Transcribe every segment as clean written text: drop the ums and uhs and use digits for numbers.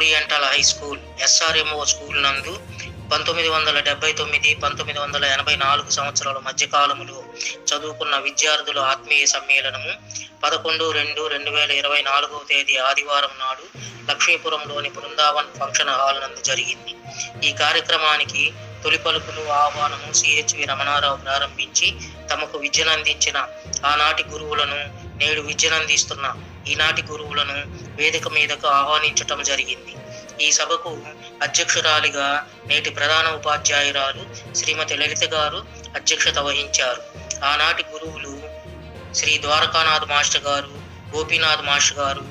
Oriental high school ఎస్ఆర్ఎంఓ school నందు 1979-1984 సంవత్సరాల మధ్యకాలములో చదువుకున్న విద్యార్థుల ఆత్మీయ సమ్మేళనము 11/2/2024 తేదీ ఆదివారం నాడు లక్ష్మీపురంలోని బృందావన్ ఫంక్షన్ హాల్ నందు జరిగింది. ఈ కార్యక్రమానికి తొలి పలుకులు ఆహ్వానము సిహెచ్వి రమణారావు ప్రారంభించి తమకు విద్యనందించిన ఆనాటి గురువులను, నేడు విద్యనందిస్తున్న ఈనాటి గురువులను వేదిక మీదకు ఆహ్వానించటం జరిగింది. ఈ సభకు అధ్యక్షురాలిగా నేటి ప్రధాన ఉపాధ్యాయురాలు శ్రీమతి లలిత గారు అధ్యక్షత వహించారు. ఆనాటి గురువులు శ్రీ ద్వారకానాథ్ మాస్టర్ గారు, గోపీనాథ్ మాస్టర్ గారు,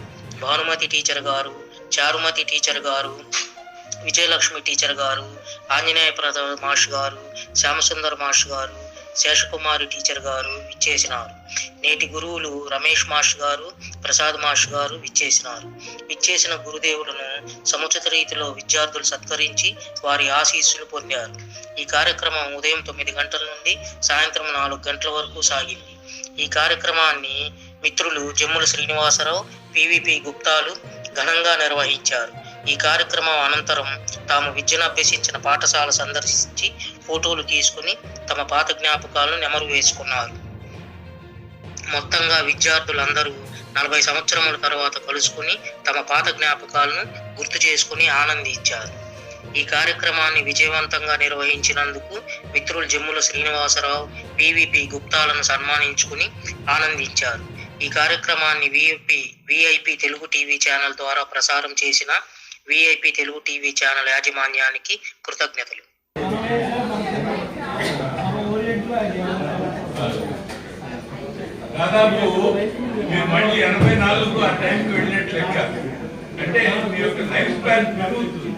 భానుమతి టీచర్ గారు, చారుమతి టీచర్ గారు, విజయలక్ష్మి టీచర్ గారు, ఆంజనేయ ప్రసాద్ మాస్టర్ గారు, శ్యామసుందర్ మాస్టర్ గారు, శేషకుమారి టీచర్ గారు విచ్చేసినారు. నేటి గురువులు రమేష్ మాస్టర్ గారు, ప్రసాద్ మాస్టర్ గారు విచ్చేసినారు. విచ్చేసిన గురుదేవులను సముచిత రీతిలో విద్యార్థులు సత్కరించి వారి ఆశీస్సులు పొందారు. ఈ కార్యక్రమం ఉదయం 9 గంటల నుండి సాయంత్రం 4 గంటల వరకు సాగింది. ఈ కార్యక్రమాన్ని మిత్రులు జమ్ముల శ్రీనివాసరావు, పివిపి గుప్తాలు ఘనంగా నిర్వహించారు. ఈ కార్యక్రమం అనంతరం తాము విద్యను అభ్యసించిన పాఠశాల సందర్శించి ఫోటోలు తీసుకుని తమ పాత జ్ఞాపకాలను నెమరు వేసుకున్నారు. మొత్తంగా విద్యార్థులందరూ 40 సంవత్సరముల తర్వాత కలుసుకుని తమ పాత జ్ఞాపకాలను గుర్తు చేసుకుని ఆనందించారు. ఈ కార్యక్రమాన్ని విజయవంతంగా నిర్వహించినందుకు మిత్రులు జమ్ముల శ్రీనివాసరావు, పివిపి గుప్తాలను సన్మానించుకుని ఆనందించారు. ఈ కార్యక్రమాన్ని విఐపి తెలుగు టీవీ ఛానల్ ద్వారా ప్రసారం చేసిన విఐపి తెలుగు టీవీ ఛానల్ యాజమాన్యానికి కృతజ్ఞతలు. దాదాపు మీరు మళ్ళీ 84 ఆ టైంకి వెళ్ళినట్లు లెక్క. అంటే మీ యొక్క లైఫ్ స్పాన్ పెరుగుతుంది.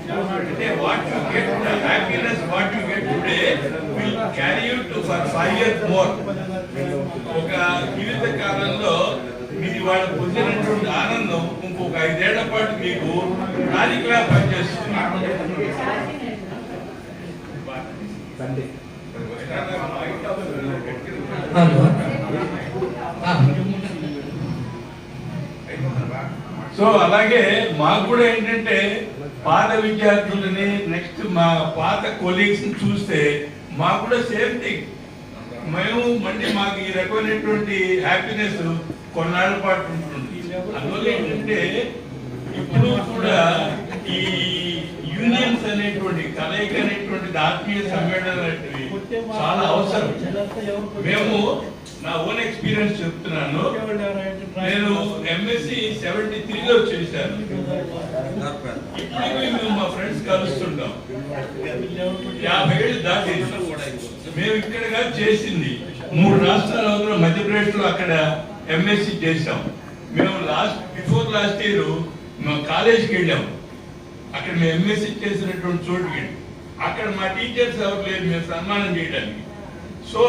అంటే what you get, the happiness what you get today will carry you to for 5 years more. ఒక జీవిత కాలంలో మీరు వాళ్ళు పొందినటువంటి ఆనందం ఇంకొక 5 ఏళ్ల పాటు మీకు నాదికలా పనిచేస్తుంది. సో అలాగే మాకు కూడా ఏంటంటే పాత విద్యార్థులని, నెక్స్ట్ మా పాత కొలీగ్స్ చూస్తే మాకు కూడా సేమ్ థింగ్. మేము మళ్ళీ మాకు ఈ రకమైనటువంటి హ్యాపీనెస్ కొన్నాళ్ళ పాటు ఉంటుంది. అందువల్ల ఏంటంటే ఇప్పుడు కూడా ఈ యూనియన్స్ అనేటువంటి కలయిక అనేటువంటి ఆత్మీయ సమ్మేళనం అనేటివి చాలా అవసరం. మేము నా ఓన్ ఎక్స్పీరియన్స్ చెప్తున్నాను. నేను ఎంఎస్సి 73లో చేశాను. ఇప్పుడు మేము మా ఫ్రెండ్స్ కలుస్తుంటాం. 50 ఏళ్ళు దాటేసి మేము ఇక్కడ చేసింది 3 రాష్ట్రాల మధ్యప్రదేశ్లో అక్కడ ఎంఎస్సి చేసాం. మేము బిఫోర్ లాస్ట్ ఇయర్ మేము కాలేజీకి వెళ్ళాము. అక్కడ మేము ఎంఎస్సి చేసినటువంటి చోటుకి అక్కడ మా టీచర్స్ ఎవరు లేదు మేము సన్మానం చేయడానికి. సో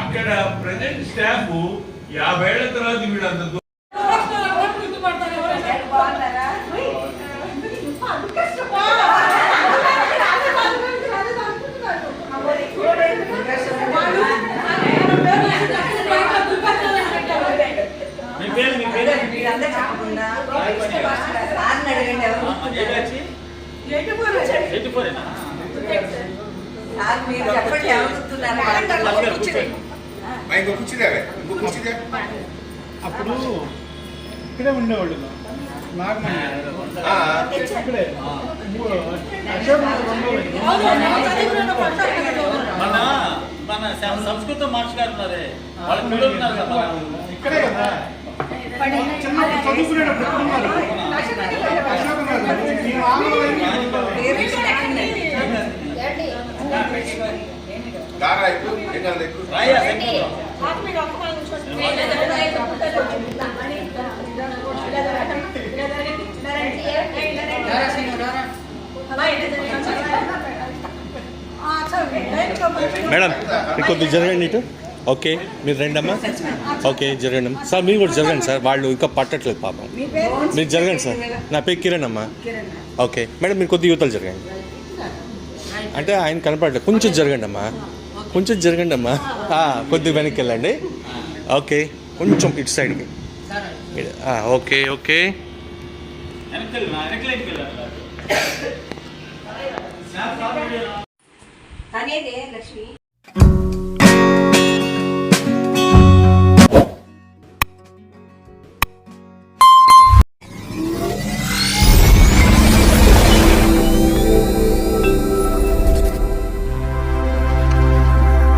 అక్కడ ప్రజెంట్ స్టాఫ్ 50 ఏళ్ల తర్వాత వీళ్ళంత అప్పుడు ఇక్కడే ఉండేవాళ్ళు. మన సంస్కృత మార్చి గారు ఉన్నారే వాళ్ళ పిల్లలు ఉన్నారు కదా ఇక్కడే కదా చదువుకునేటప్పుడు మేడం కొద్దిగా జరగండి ఇటు. ఓకే మీరు రండమ్మా. ఓకే జరగండి అమ్మా. సార్ మీరు కూడా జరగండి సార్, వాళ్ళు ఇంకా పట్టట్లేదు పాపం. మీరు జరగండి సార్. నా పేరు కిరణ్ అమ్మా. ఓకే మేడం మీరు కొద్దిగా యువతలు జరగండి. అంటే ఆయన కనపడలేదు, కొంచెం జరగండి అమ్మా, కొంచెం జరగండి అమ్మా. కొద్దిగా వెనక్కి వెళ్ళండి. ఓకే కొంచెం ఇటు సైడ్కి. ఓకే ఓకే వెనక్కి తనేదే లక్ష్మి